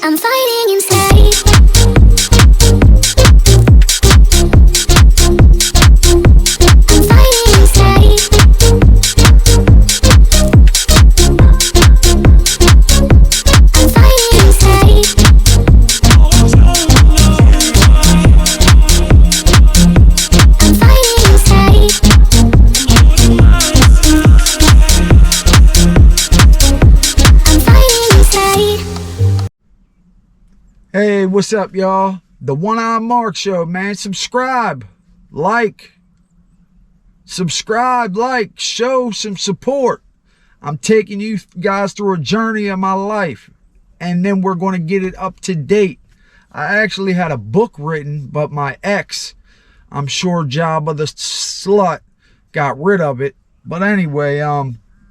I'm fighting inside. I'm fighting inside. I'm fighting inside. I'm fighting inside. I'm fighting inside. Hey, what's up, y'all? The One-Eye Mark Show, man. Subscribe, like, show some support. I'm taking you guys through a journey of my life, and then we're going to get it up to date. I actually had a book written, but my ex, I'm sure Jabba the slut, got rid of it. But anyway,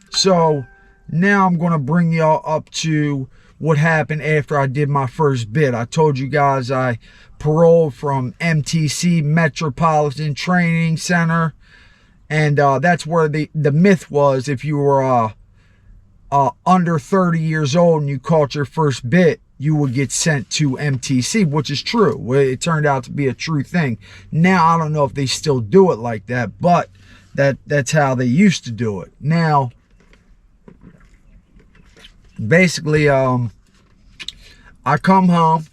so now I'm going to bring y'all up to what happened after I did my first bid. I told you guys I paroled from MTC, Metropolitan Training Center, and that's where the myth was, if you were under 30 years old and you caught your first bit, you would get sent to MTC, which is true. Well, it turned out to be a true thing. Now I don't know if they still do it like that, but that's how they used to do it. Now basically, I come home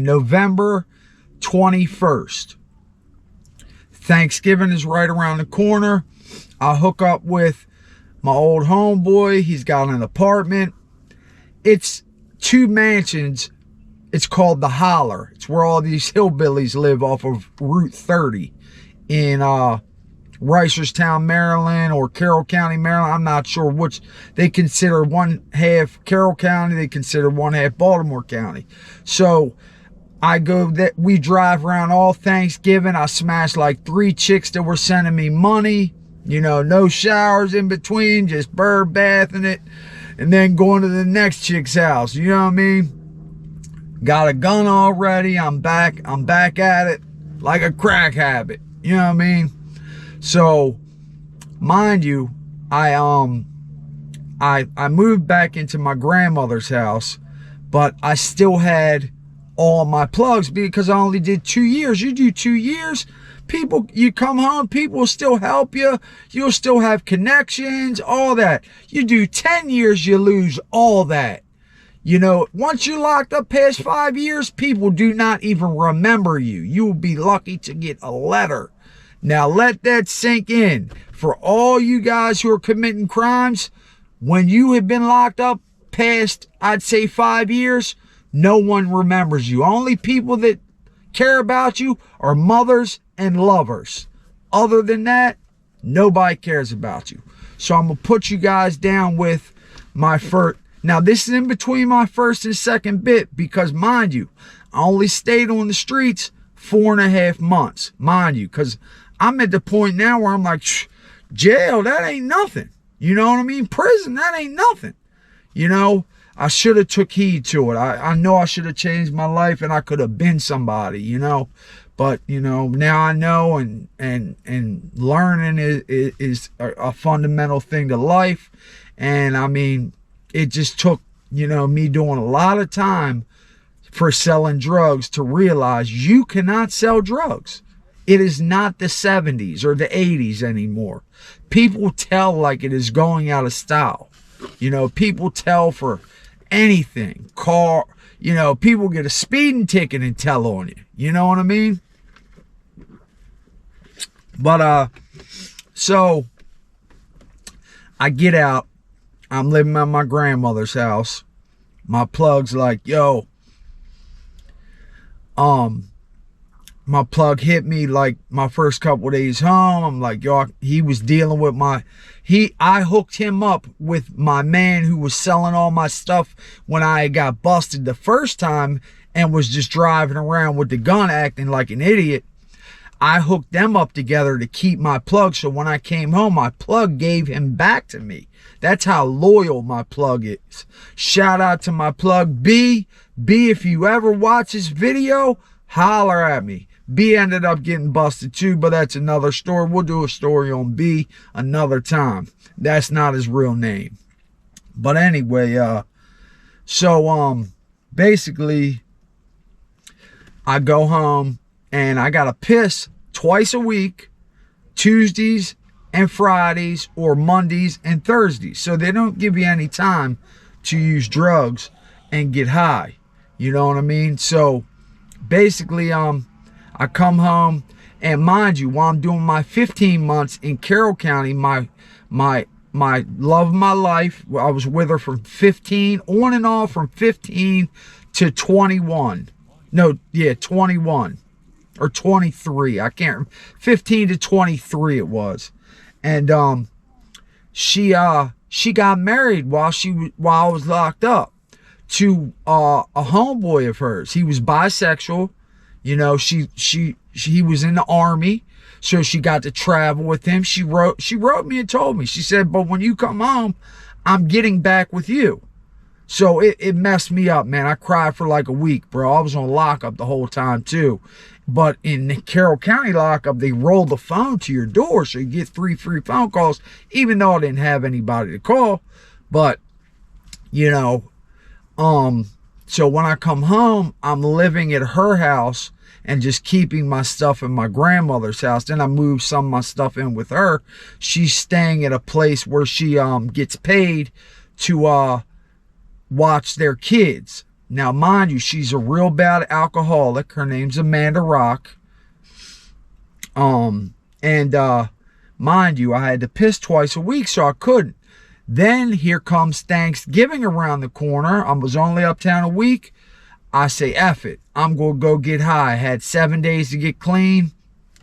November 21st. Thanksgiving is right around the corner. I hook up with my old homeboy. He's got an apartment. It's 2 mansions. It's called the Holler. It's where all these hillbillies live off of Route 30 in Reisterstown, Maryland, or Carroll County, Maryland. I'm not sure which. They consider one half Carroll County. They consider one half Baltimore County. So we drive around all Thanksgiving. I smashed like 3 chicks that were sending me money. You know, no showers in between, just bird bathing it, and then going to the next chick's house. You know what I mean? Got a gun already. I'm back at it like a crack habit. You know what I mean? So, mind you, I moved back into my grandmother's house, but I still had all my plugs because I only did 2 years. You do 2 years, people, you come home, people will still help you. You'll still have connections, all that. You do 10 years, you lose all that. You know, once you're locked up past 5 years, people do not even remember you. You will be lucky to get a letter. Now let that sink in. For all you guys who are committing crimes, when you have been locked up past, I'd say 5 years, no one remembers you. Only people that care about you are mothers and lovers. Other than that, nobody cares about you. So I'm going to put you guys down with my first. Now this is in between my first and second bit because, mind you, I only stayed on the streets 4.5 months. Mind you, because I'm at the point now where I'm like, jail, that ain't nothing. You know what I mean? Prison, that ain't nothing. You know, I should have took heed to it. I know I should have changed my life and I could have been somebody, you know. But, you know, now I know, and learning is a fundamental thing to life. And I mean, it just took, you know, me doing a lot of time for selling drugs to realize you cannot sell drugs. It is not the 70s or the 80s anymore. People tell like it is going out of style. You know, people tell for anything. Car, you know, people get a speeding ticket and tell on you. You know what I mean? But, so I get out. I'm living at my grandmother's house. My plug's like, yo, my plug hit me like my first couple of days home. I'm like, yo, he was dealing with I hooked him up with my man who was selling all my stuff when I got busted the first time and was just driving around with the gun acting like an idiot. I hooked them up together to keep my plug. So when I came home, my plug gave him back to me. That's how loyal my plug is. Shout out to my plug B. B, if you ever watch this video, holler at me. B ended up getting busted too, but that's another story. We'll do a story on B another time. That's not his real name. But anyway, so basically I go home and I gotta piss twice a week, Tuesdays and Fridays, or Mondays and Thursdays. So they don't give you any time to use drugs and get high. You know what I mean? So basically, I come home, and mind you, while I'm doing my 15 months in Carroll County, my love of my life, I was with her from 15, on and off from 15 to 21. No, yeah, 21 or 23. I can't remember. 15 to 23 it was. And she got married while I was locked up to a homeboy of hers. He was bisexual. You know, he was in the Army, so she got to travel with him. She wrote me and told me. She said, "But when you come home, I'm getting back with you." So it messed me up, man. I cried for like a week, bro. I was on lockup the whole time too. But in the Carroll County lockup, they roll the phone to your door, so you get 3 free phone calls, even though I didn't have anybody to call. But, you know, so when I come home, I'm living at her house and just keeping my stuff in my grandmother's house. Then I moved some of my stuff in with her. She's staying at a place where she gets paid to watch their kids. Now, mind you, she's a real bad alcoholic. Her name's Amanda Rock. And mind you, I had to piss twice a week, so I couldn't. Then here comes Thanksgiving around the corner. I was only uptown a week. I say, F it. I'm going to go get high. I had 7 days to get clean.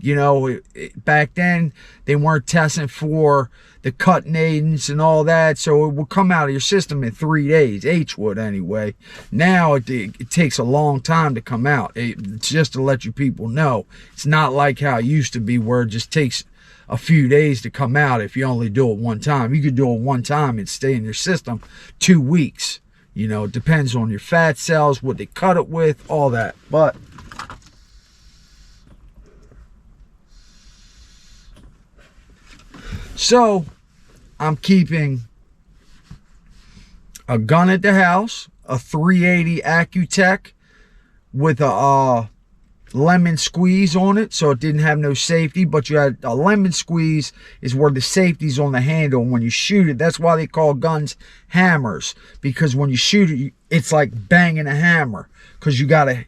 You know, back then, they weren't testing for the cutting agents and all that, so it would come out of your system in 3 days. H would anyway. Now, it takes a long time to come out. It's just to let you people know. It's not like how it used to be where it just takes a few days to come out if you only do it one time. You could do it one time and stay in your system 2 weeks. You know, it depends on your fat cells, what they cut it with, all that. But so I'm keeping a gun at the house, a 380 Accutech with a lemon squeeze on it, so it didn't have no safety, but you had a lemon squeeze is where the safety's on the handle. When you shoot it, that's why they call guns hammers, because when you shoot it, it's like banging a hammer, because you gotta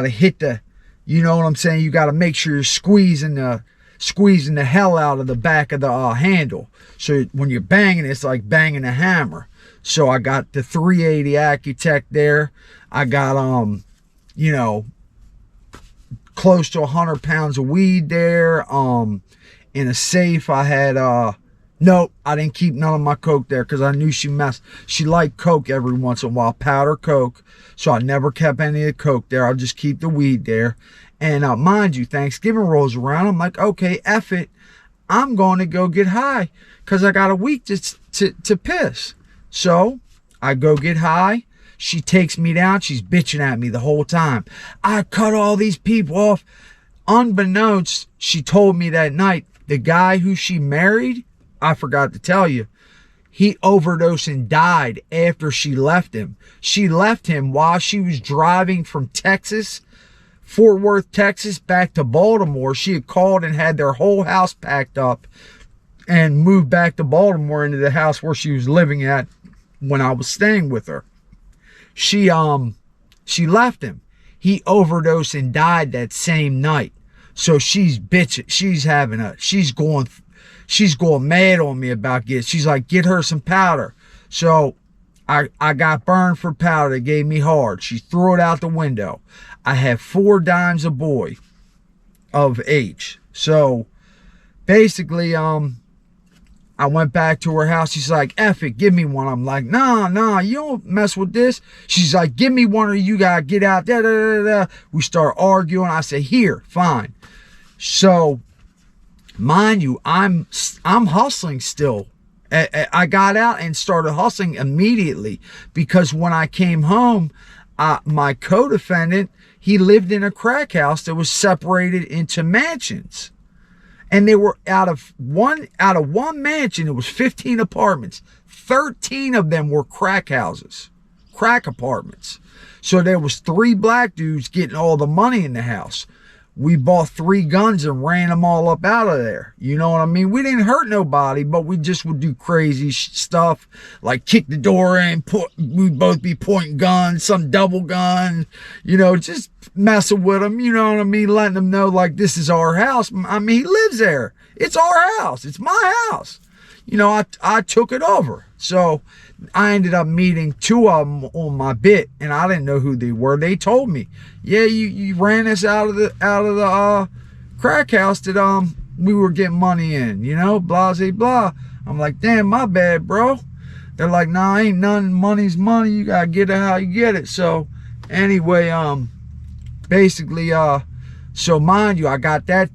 hit the, you know what I'm saying, you gotta make sure you're squeezing the hell out of the back of the handle. So when you're banging, it's like banging a hammer. So I got the 380 Accutech there. I got you know, close to 100 pounds of weed there. In a safe, I had nope, I didn't keep none of my coke there because I knew she liked coke every once in a while, powder coke. So I never kept any of the coke there. I'll just keep the weed there. And mind you, Thanksgiving rolls around. I'm like, okay, F it. I'm going to go get high because I got a week to piss. So I go get high. She takes me down. She's bitching at me the whole time. I cut all these people off. Unbeknownst, she told me that night, the guy who she married, I forgot to tell you, he overdosed and died after she left him. She left him while she was driving from Texas, Fort Worth, Texas, back to Baltimore. She had called and had their whole house packed up and moved back to Baltimore into the house where she was living at when I was staying with her. She left him. He overdosed and died that same night. So she's bitching. She's going mad on me about getting. She's like, get her some powder. So I got burned for powder. They gave me hard. She threw it out the window. I have 4 dimes a boy of H. So basically, I went back to her house. She's like, F it, give me one. I'm like, nah, you don't mess with this. She's like, give me one or you gotta get out. Da, da, da, da. We start arguing. I say, here, fine. So, mind you, I'm hustling still. I got out and started hustling immediately because when I came home, my co-defendant, he lived in a crack house that was separated into mansions. And they were out of one mansion. It was 15 apartments. 13 of them were crack houses, crack apartments. So there was 3 black dudes getting all the money in the house. We bought 3 guns and ran them all up out of there. You know what I mean? We didn't hurt nobody, but we just would do crazy stuff, like kick the door in, we'd both be pointing guns, some double gun, you know, just messing with them, you know what I mean? Letting them know, like, this is our house. I mean, he lives there. It's our house. It's my house. You know, I took it over. So I ended up meeting 2 of them on my bit, and I didn't know who they were. They told me, yeah, you ran us out of the crack house that we were getting money in, you know, blah, blah, blah. I'm like, damn, my bad, bro. They're like, nah, ain't none. Money's money. You gotta get it how you get it. So anyway, basically, so mind you, I got that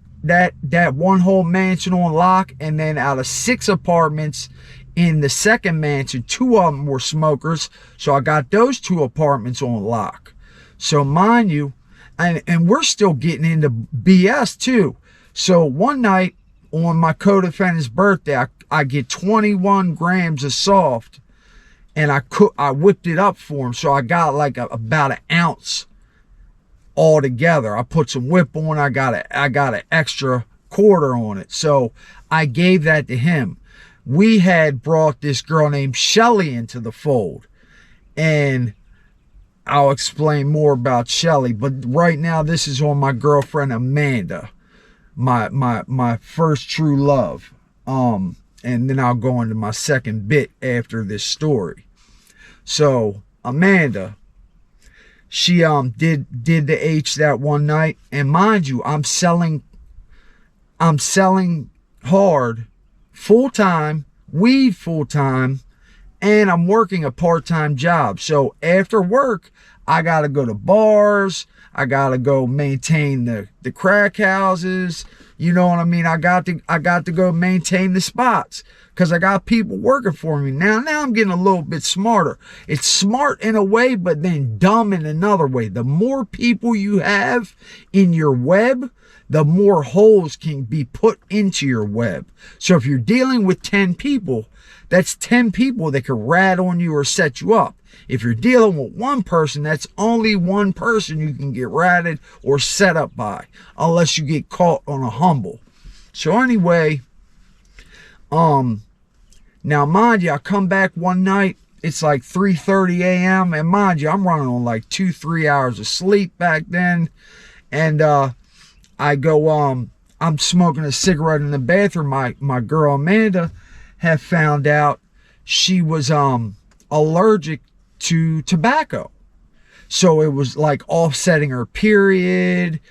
one whole mansion on lock, and then out of 6 apartments in the second mansion, 2 of them were smokers, so I got those 2 apartments on lock. So mind you, and we're still getting into BS too. So one night on my co-defendant's birthday, I get 21 grams of soft, and I whipped it up for him, so I got like about an ounce all together. I put some whip on. I got an extra quarter on it, so I gave that to him. We had brought this girl named Shelly into the fold, and I'll explain more about Shelly, but right now this is on my girlfriend Amanda, my first true love. And then I'll go into my second bit after this story. So Amanda, she did the H that one night, and mind you, I'm selling hard, full-time, weed full-time, and I'm working a part-time job. So after work, I gotta go to bars, I gotta go maintain the crack houses, you know what I mean? I got to go maintain the spots, because I got people working for me. Now I'm getting a little bit smarter. It's smart in a way, but then dumb in another way. The more people you have in your web, the more holes can be put into your web. So if you're dealing with 10 people, that's 10 people that could rat on you or set you up. If you're dealing with 1 person, that's only 1 person you can get ratted or set up by, unless you get caught on a humble. So anyway, now mind you, I come back one night, it's like 3:30 a.m. and mind you, I'm running on like 2-3 hours of sleep back then. And I go, I'm smoking a cigarette in the bathroom. My girl Amanda had found out she was allergic to tobacco. So it was like offsetting her period.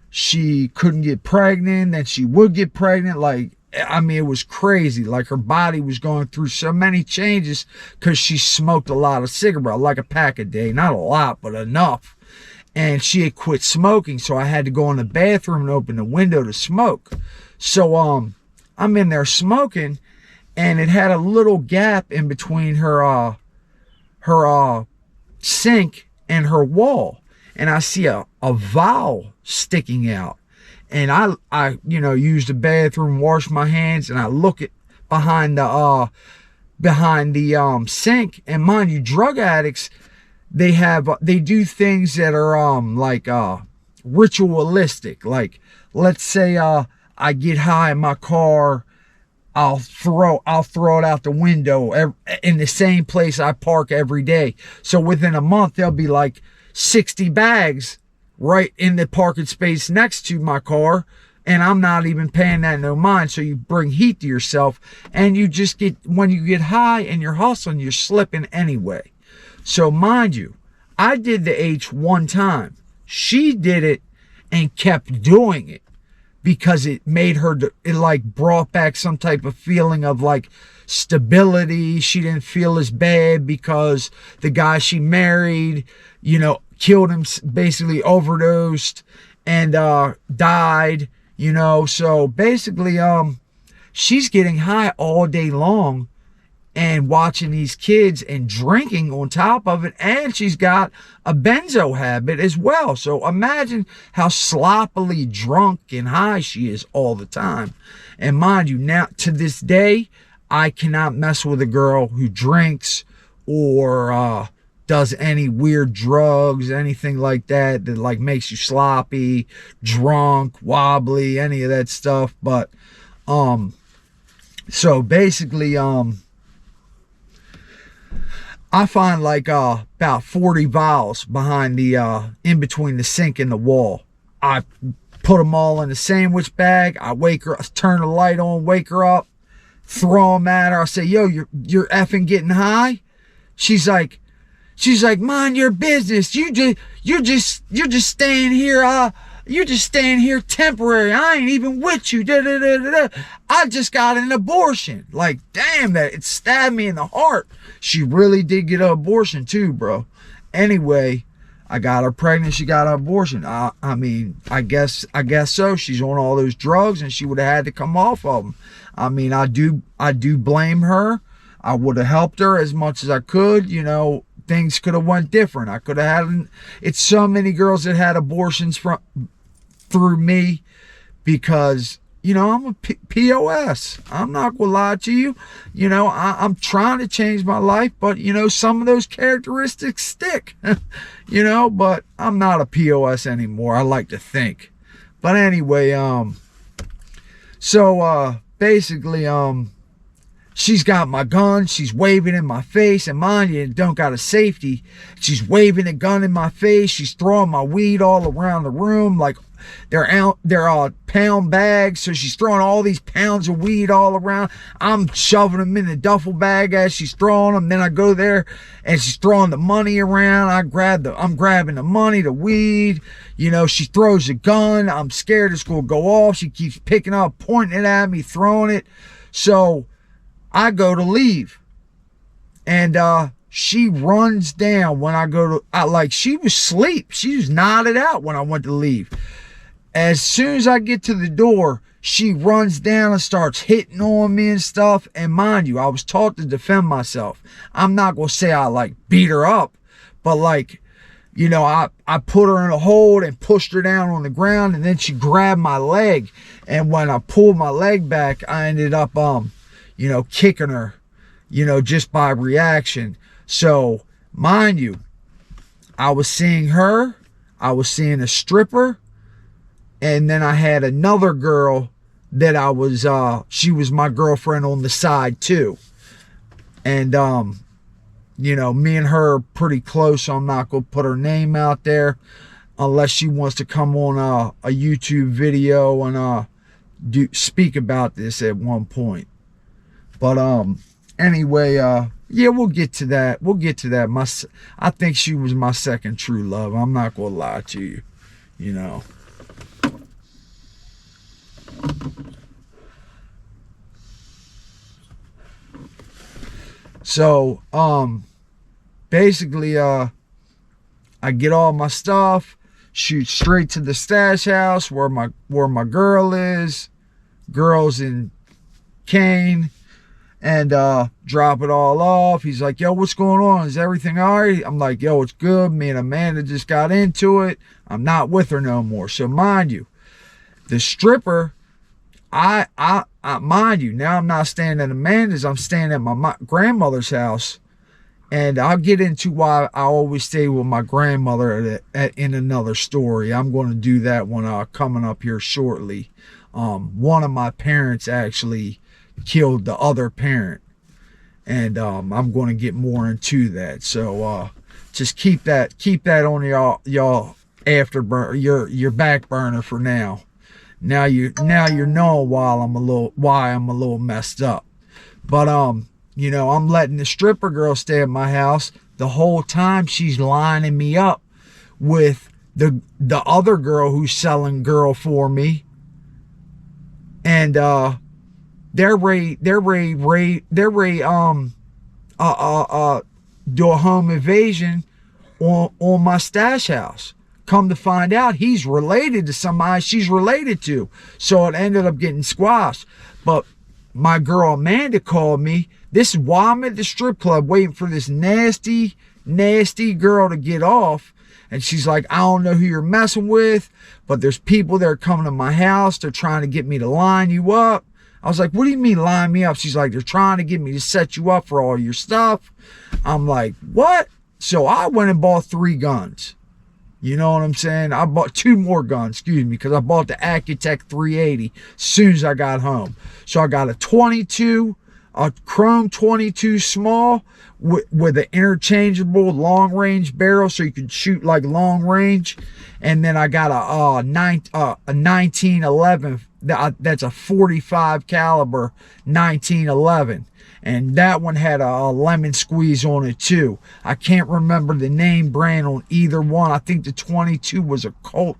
She couldn't get pregnant, then she would get pregnant. Like, I mean, it was crazy. Like, her body was going through so many changes because she smoked a lot of cigarettes, like a pack a day. Not a lot, but enough. And she had quit smoking, so I had to go in the bathroom and open the window to smoke. So I'm in there smoking, and it had a little gap in between her sink and her wall, and I see a vial sticking out. And I use the bathroom, wash my hands, and I look at behind the sink. And mind you, drug addicts, they do things that are ritualistic. Like, let's say I get high in my car, I'll throw it out the window in the same place I park every day. So within a month, there'll be like 60 bags right in the parking space next to my car, and I'm not even paying that no mind. So you bring heat to yourself, and you just get, when you get high and you're hustling, you're slipping anyway. So mind you, I did the H one time. She did it and kept doing it because it made her, it like brought back some type of feeling of like stability. She didn't feel as bad because the guy she married, killed him, basically overdosed and died, So basically, she's getting high all day long and watching these kids and drinking on top of it. And she's got a benzo habit as well. So imagine how sloppily drunk and high she is all the time. And mind you, now to this day, I cannot mess with a girl who drinks or does any weird drugs, anything like that, that like makes you sloppy, drunk, wobbly, any of that stuff. But so basically I find like about 40 vials behind the in between the sink and the wall. I put them all in a sandwich bag. I wake her, turn the light on, wake her up, throw them at her. I say, yo, you're effing getting high. She's like, mind your business. You're just staying here. You're just staying here temporary. I ain't even with you. Da, da, da, da, da. I just got an abortion. Like, damn, that it stabbed me in the heart. She really did get an abortion too, bro. Anyway, I got her pregnant. She got an abortion. I mean, I guess so. She's on all those drugs, and she would have had to come off of them. I mean, I do blame her. I would have helped her as much as I could. You know, things could have went different. I could have had. It's so many girls that had abortions through me, because, you know, I'm a POS. I'm not gonna lie to you. You know, I'm trying to change my life, but, you know, some of those characteristics stick. You know, but I'm not a POS anymore, I like to think. But anyway, basically, she's got my gun. She's waving in my face. And mind you, don't got a safety. She's waving a gun in my face. She's throwing my weed all around the room. Like, they're all pound bags. So she's throwing all these pounds of weed all around. I'm shoving them in the duffel bag as she's throwing them. Then I go there and she's throwing the money around. I'm grabbing the money, the weed. You know, she throws a gun. I'm scared it's going to go off. She keeps picking up, pointing it at me, throwing it. So I go to leave, and she runs down when I go to, like, she was asleep. She was nodded out when I went to leave. As soon as I get to the door, she runs down and starts hitting on me and stuff. And mind you, I was taught to defend myself. I'm not going to say I like beat her up, but like, you know, I put her in a hold and pushed her down on the ground, and then she grabbed my leg. And when I pulled my leg back, I ended up, you know, kicking her, you know, just by reaction. So, mind you, I was seeing her, I was seeing a stripper, and then I had another girl that I was, she was my girlfriend on the side too. And, you know, me and her are pretty close, so I'm not going to put her name out there unless she wants to come on a YouTube video and speak about this at one point. But anyway, yeah, we'll get to that. We'll get to that. I think she was my second true love. I'm not gonna lie to you, you know. So basically, I get all my stuff, shoot straight to the stash house where my girl is. Girl's in Kane. And drop it all off. He's like, yo, what's going on? Is everything all right? I'm like, yo, it's good. Me and Amanda just got into it. I'm not with her no more. So mind you, the stripper, I mind you, now I'm not staying at Amanda's. I'm staying at my grandmother's house. And I'll get into why I always stay with my grandmother in another story. I'm going to do that one coming up here shortly. One of my parents actually killed the other parent, and I'm going to get more into that. So just keep that on y'all afterburner, your back burner for now. Now you're knowing why I'm a little messed up. But you know, I'm letting the stripper girl stay at my house. The whole time she's lining me up with the other girl who's selling girl for me, and they're ready do a home invasion on my stash house. Come to find out, he's related to somebody she's related to. So it ended up getting squashed. But my girl Amanda called me This is why I'm at the strip club waiting for this nasty, nasty girl to get off. And she's like, I don't know who you're messing with, but there's people that are coming to my house. They're trying to get me to line you up. I was like, what do you mean line me up? She's like, they're trying to get me to set you up for all your stuff. I'm like, what? So I went and bought 3 guns. You know what I'm saying? I bought 2 more guns, excuse me, because I bought the Accutech 380 as soon as I got home. So I got a 22, a chrome 22 small with an interchangeable long range barrel so you can shoot like long range. And then I got a 1911, that's a 45 caliber 1911. And that one had a lemon squeeze on it too. I can't remember the name brand on either one. I think the 22 was a Colt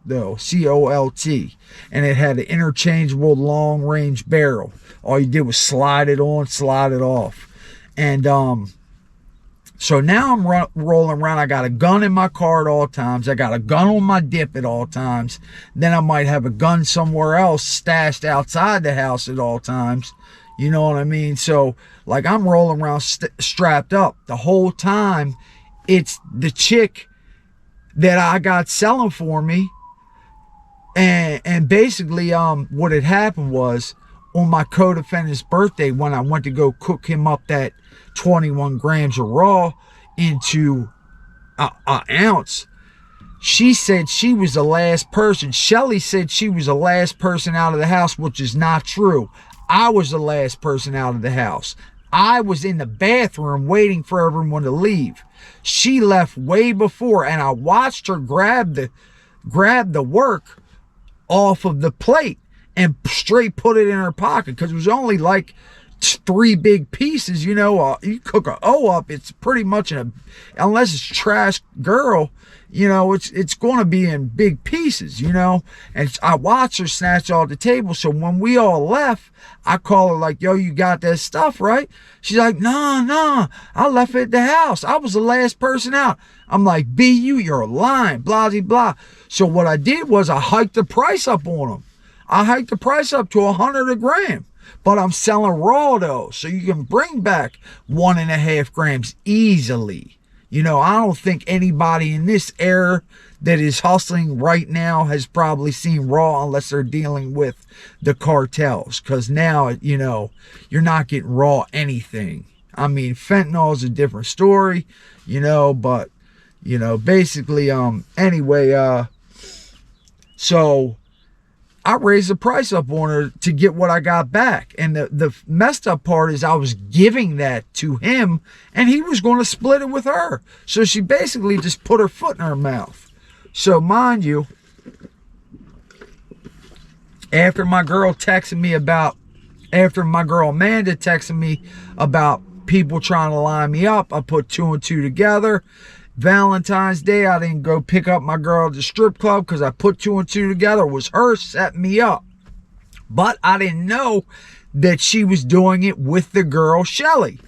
though, C-O-L-T. And it had an interchangeable long range barrel. All you did was slide it on, slide it off. And so now I'm rolling around. I got a gun in my car at all times. I got a gun on my dip at all times. Then I might have a gun somewhere else stashed outside the house at all times. You know what I mean? So, like, I'm rolling around strapped up the whole time. It's the chick that I got selling for me. And basically, what had happened was, on my co-defendant's birthday, when I went to go cook him up that 21 grams of raw into an ounce, she said she was the last person. Shelly said she was the last person out of the house, which is not true. I was the last person out of the house. I was in the bathroom waiting for everyone to leave. She left way before, and I watched her grab the work off of the plate and straight put it in her pocket, because it was only like 3 big pieces. You know, you cook a O up, it's pretty much unless it's trash girl, you know, it's going to be in big pieces, you know. And I watched her snatch all the table. So when we all left, I call her like, yo, you got that stuff, right? She's like, no, I left it at the house. I was the last person out. I'm like, you're lying, blah, blah, blah. So what I did was I hiked the price up on them. I hiked the price up to $100 a gram. But I'm selling raw though, so you can bring back 1.5 grams easily. You know, I don't think anybody in this era that is hustling right now has probably seen raw unless they're dealing with the cartels. Because now, you know, you're not getting raw anything. I mean, fentanyl is a different story, you know, but, you know, basically, anyway, so I raised the price up on her to get what I got back. And the messed up part is I was giving that to him and he was going to split it with her. So she basically just put her foot in her mouth. So mind you, after my girl Amanda texted me about people trying to line me up, I put 2 and 2 together. Valentine's Day, I didn't go pick up my girl at the strip club because I put 2 and 2 together. It was her setting me up. But I didn't know that she was doing it with the girl Shelly.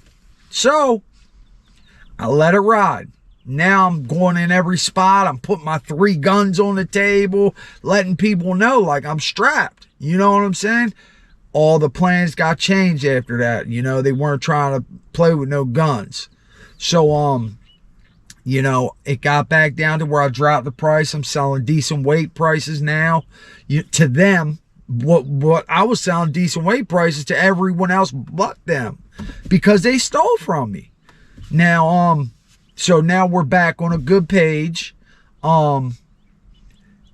So I let her ride. Now I'm going in every spot. I'm putting my 3 guns on the table, letting people know like I'm strapped. You know what I'm saying? All the plans got changed after that. You know, they weren't trying to play with no guns. So, you know, it got back down to where I dropped the price. I'm selling decent weight prices now. To them, what I was selling decent weight prices to everyone else but them, because they stole from me. Now, so now we're back on a good page. And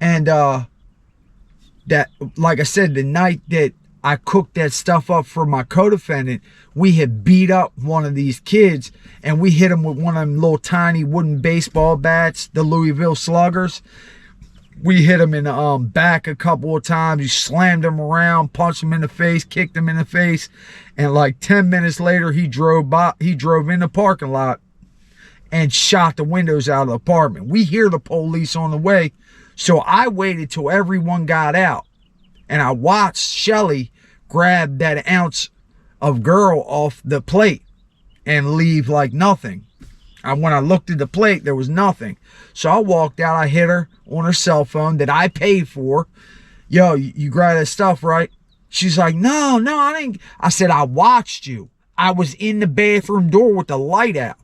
that, like I said, the night that I cooked that stuff up for my co-defendant, we had beat up one of these kids and we hit him with one of them little tiny wooden baseball bats, the Louisville Sluggers. We hit him in the back a couple of times. You slammed him around, punched him in the face, kicked him in the face, and like 10 minutes later, he drove in the parking lot and shot the windows out of the apartment. We hear the police on the way, so I waited till everyone got out. And I watched Shelly grab that ounce of girl off the plate and leave like nothing. And when I looked at the plate, there was nothing. So I walked out. I hit her on her cell phone that I paid for. Yo, you grab that stuff, right? She's like, no, I didn't. I said, I watched you. I was in the bathroom door with the light out.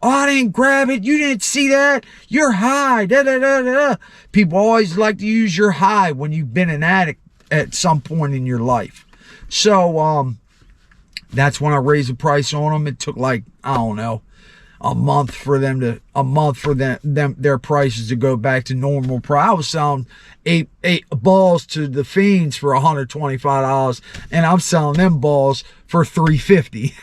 Oh, I didn't grab it. You didn't see that. You're high. Da, da, da, da, da. People always like to use your high when you've been an addict at some point in your life. So, that's when I raised the price on them. It took like, I don't know, a month for their prices to go back to normal price. I was selling eight balls to the fiends for $125, and I'm selling them balls for $350.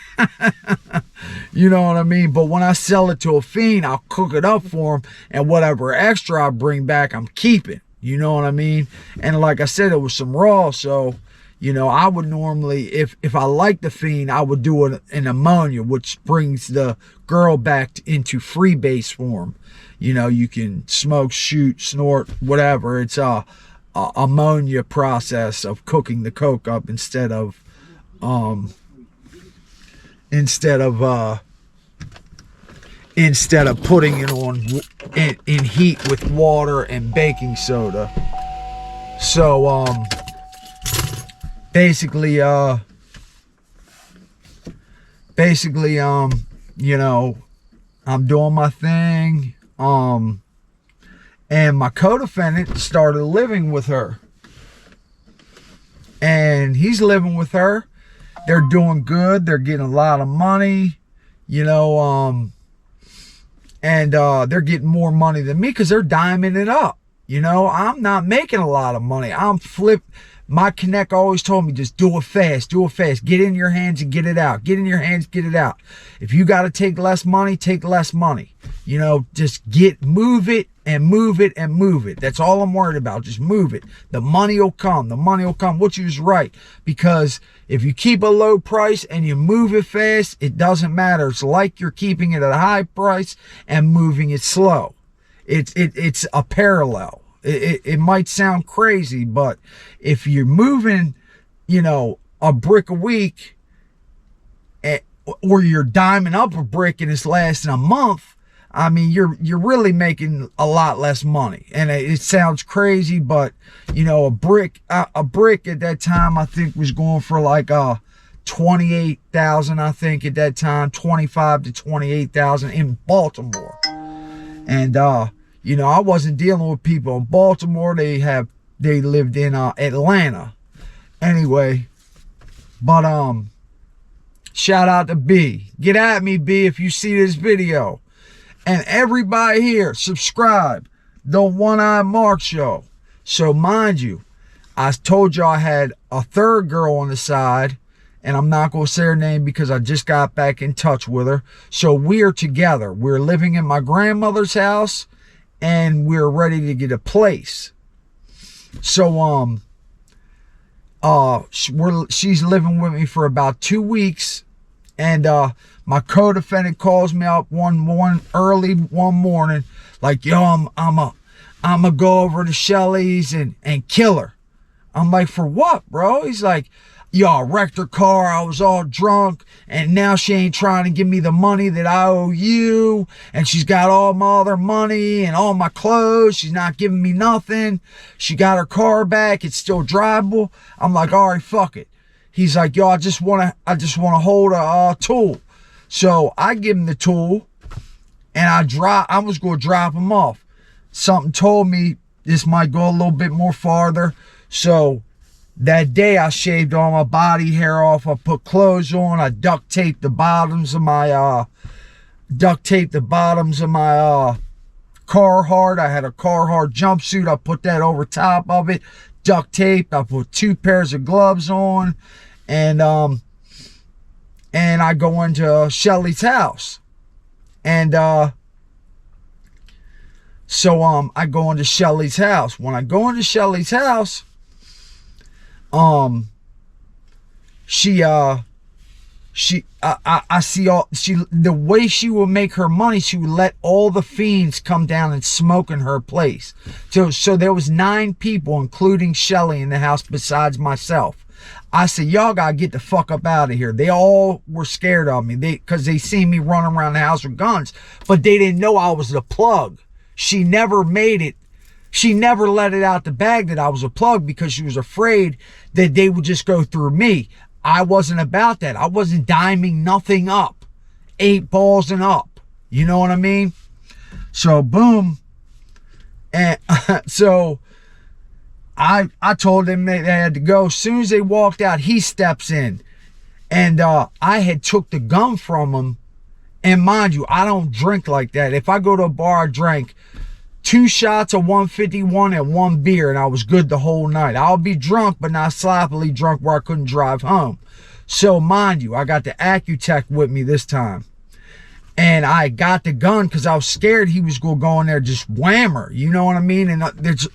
You know what I mean? But when I sell it to a fiend, I'll cook it up for him, and whatever extra I bring back, I'm keeping. You know what I mean? And like I said, it was some raw, so you know, I would normally, if I like the fiend, I would do it in ammonia, which brings the girl back into freebase form. You know, you can smoke, shoot, snort, whatever. It's a ammonia process of cooking the coke up instead of putting it on in heat with water and baking soda. So basically, you know, I'm doing my thing, and my co-defendant started living with her, and he's living with her. They're doing good. They're getting a lot of money, you know, and they're getting more money than me because they're diming it up. You know, I'm not making a lot of money. My connect always told me, just do it fast, do it fast. Get in your hands and get it out. Get in your hands, get it out. If you got to take less money, take less money. You know, just move it and move it and move it. That's all I'm worried about. Just move it. The money will come. The money will come. Which is right. Because if you keep a low price and you move it fast, it doesn't matter. It's like you're keeping it at a high price and moving it slow. It's a parallel. It might sound crazy, but if you're moving, you know, a brick a week, or you're diming up a brick and it's lasting a month, I mean, you're really making a lot less money. And it sounds crazy, but you know, a brick at that time I think was going for like 28,000. I think at that time, 25 to 28,000 in Baltimore, and you know, I wasn't dealing with people in Baltimore. They lived in Atlanta. Anyway, but shout out to B. Get at me, B, if you see this video. And everybody here, subscribe. The One Eye Mark Show. So mind you, I told you I had a third girl on the side, and I'm not going to say her name because I just got back in touch with her. So we're together. We're living in my grandmother's house, and we're ready to get a place. So she's living with me for about 2 weeks, and my co-defendant calls me up early one morning, like, yo, I'm a go over to Shelly's and kill her. I'm like, for what, bro? He's like, yo, I wrecked her car. I was all drunk, and now she ain't trying to give me the money that I owe you, and she's got all my other money and all my clothes. She's not giving me nothing. She got her car back. It's still drivable. I'm like, all right, fuck it. He's like, yo, I just want to hold a tool. So I give him the tool, and I was going to drop him off. Something told me this might go a little bit more farther. So that day I shaved all my body hair off. I put clothes on. I duct taped the bottoms of my Carhartt. I had a Carhartt jumpsuit. I put that over top of it, duct taped. I put 2 pairs of gloves on, and I go into Shelly's house, and so I go into Shelly's house. When I go into Shelly's house, I see the way she will make her money. She would let all the fiends come down and smoke in her place. So there was 9 people, including Shelly, in the house besides myself. I said, y'all gotta get the fuck up out of here. They all were scared of me because they seen me running around the house with guns, but they didn't know I was the plug. She never made it. She never let it out the bag that I was a plug because she was afraid that they would just go through me. I wasn't about that. I wasn't diming nothing up. 8 balls and up. You know what I mean? So boom. And so I told them they had to go. As soon as they walked out, he steps in. And I had took the gun from him. And mind you, I don't drink like that. If I go to a bar, I drank 2 shots of 151 and 1 beer, and I was good the whole night. I'll be drunk, but not sloppily drunk where I couldn't drive home. So mind you, I got the Accutech with me this time. And I got the gun because I was scared he was going to go in there just whammer. You know what I mean? And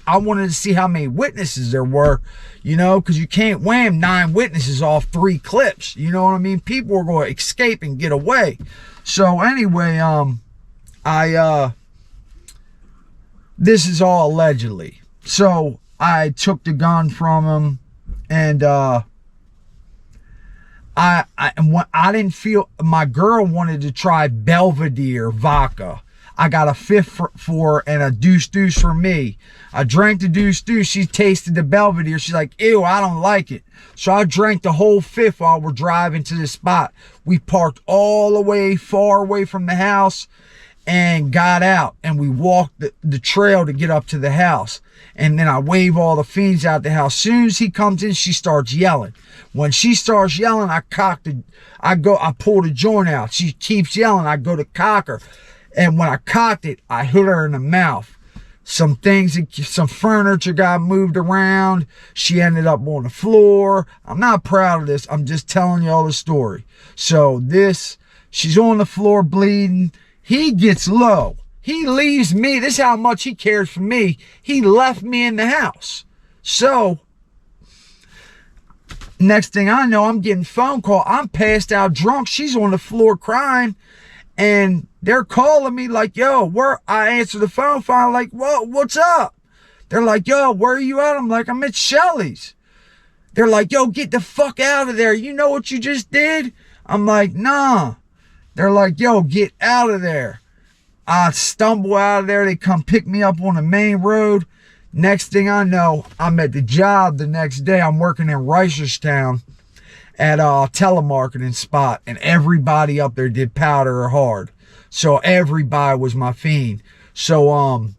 I wanted to see how many witnesses there were, you know, because you can't wham 9 witnesses off 3 clips. You know what I mean? People were going to escape and get away. So anyway, this is all allegedly. So I took the gun from him, and I didn't feel, my girl wanted to try Belvedere vodka. I got a 5th for and a deuce for me. I drank the deuce. She tasted the Belvedere. She's like, ew, I don't like it. So I drank the whole 5th while we're driving to the spot. We parked all the way far away from the house and got out, and we walked the trail to get up to the house. And then I wave all the fiends out the house. Soon as he comes in, she starts yelling. When she starts yelling, I pull the joint out. She keeps yelling. I go to cock her. And when I cocked it, I hit her in the mouth. Some furniture got moved around. She ended up on the floor. I'm not proud of this. I'm just telling y'all the story. So she's on the floor bleeding. He gets low. He leaves me. This is how much he cares for me. He left me in the house. So next thing I know, I'm getting phone call. I'm passed out drunk. She's on the floor crying. And they're calling me like, yo, I answer the phone like, whoa, what's up? They're like, yo, where are you at? I'm like, I'm at Shelly's. They're like, yo, get the fuck out of there. You know what you just did? I'm like, nah. They're like, yo, get out of there. I stumble out of there. They come pick me up on the main road. Next thing I know, I'm at the job the next day. I'm working in Reisterstown at a telemarketing spot, and everybody up there did powder or hard. So everybody was my fiend. So I'm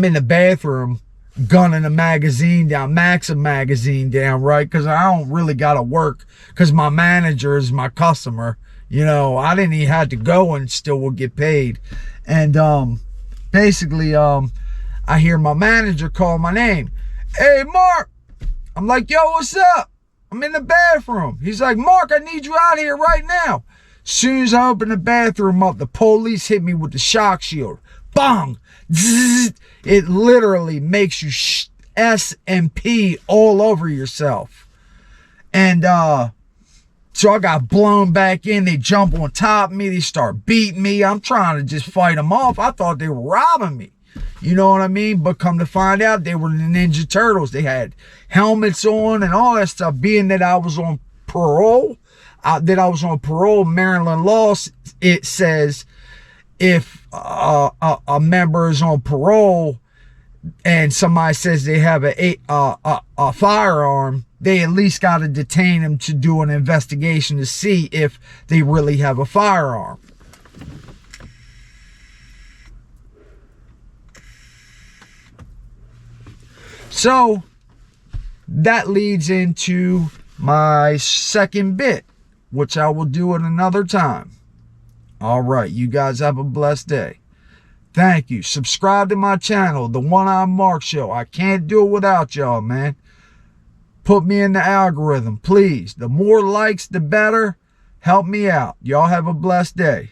in the bathroom gunning a magazine down, Maxim magazine down, right? Because I don't really got to work because my manager is my customer. You know, I didn't even have to go and still will get paid. And basically, I hear my manager call my name. Hey, Mark. I'm like, yo, what's up? I'm in the bathroom. He's like, Mark, I need you out here right now. Soon as I open the bathroom up, the police hit me with the shock shield. Bang! Zzz. It literally makes you S&P all over yourself. And so I got blown back in. They jump on top of me. They start beating me. I'm trying to just fight them off. I thought they were robbing me. You know what I mean? But come to find out, they were the Ninja Turtles. They had helmets on and all that stuff. Being that I was on parole, Maryland law, it says if a member is on parole and somebody says they have a firearm, they at least got to detain them to do an investigation to see if they really have a firearm. So that leads into my second bit, which I will do at another time. All right, you guys have a blessed day. Thank you. Subscribe to my channel, The One-Eye Mark Show. I can't do it without y'all, man. Put me in the algorithm, please. The more likes, the better. Help me out. Y'all have a blessed day.